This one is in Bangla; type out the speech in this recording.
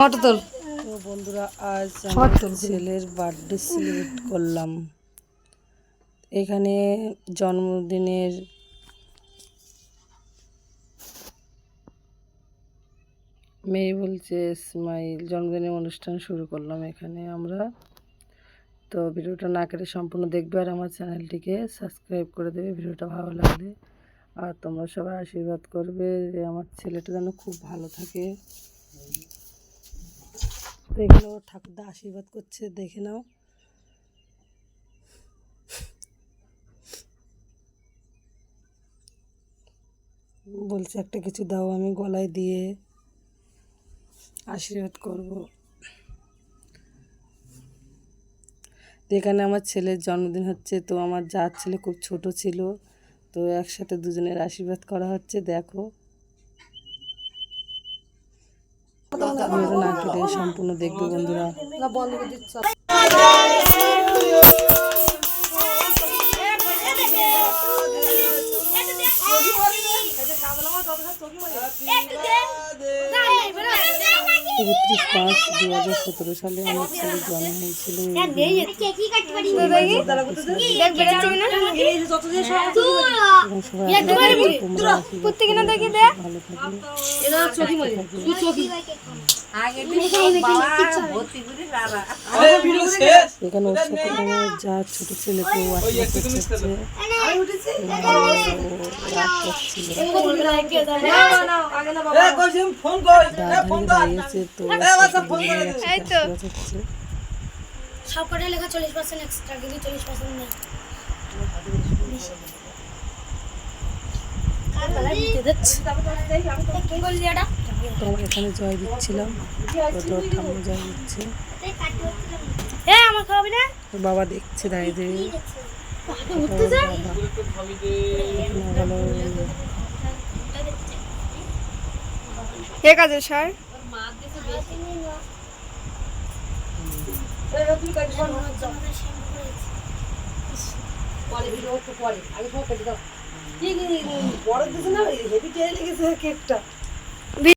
তো বন্ধুরা আজ আমার ছেলের বার্থডে সেলিব্রেট করলাম। এখানে জন্মদিনের মেয়ে বলছে স্মাইল জন্মদিনের অনুষ্ঠান শুরু করলাম এখানে আমরা। তো ভিডিওটা না কেটে সম্পূর্ণ দেখবে আর আমার চ্যানেলটিকে সাবস্ক্রাইব করে দেবে ভিডিওটা ভালো লাগলে। আর তোমরা সবাই আশীর্বাদ করবে যে আমার ছেলেটা যেন খুব ভালো থাকে। দেখে নাও, ঠাকুরদা আশীর্বাদ করছে, দেখে নাও। বলছে একটা কিছু দাও, আমি গলায় দিয়ে আশীর্বাদ করব। এখানে আমার ছেলের জন্মদিন হচ্ছে, তো আমার যার ছেলে খুব ছোট ছিল, তো একসাথে দুজনের আশীর্বাদ করা হচ্ছে। দেখো ভিডিওটা না কেটে সম্পূর্ণ দেখবে বন্ধুরা। একত্রিশ 5, 2017 সালে আমার ছেলের জন্ম হয়েছিল। এখানে ওর সাথে আমার যা ছোট ছেলে তো সবকটা লেখা 40% এক্সট্রা, কিন্তু 40% নেই। এখানে জয় দিচ্ছিলাম, ঠাম্মা জয় দিচ্ছে। আমার খাওয়াবি না? বাবা দেখছে দাঁড়িয়ে দাঁড়িয়ে। কে কাজে স্যার? বড় দিছে না, হেভি টেনে লেগেছে কেকটা।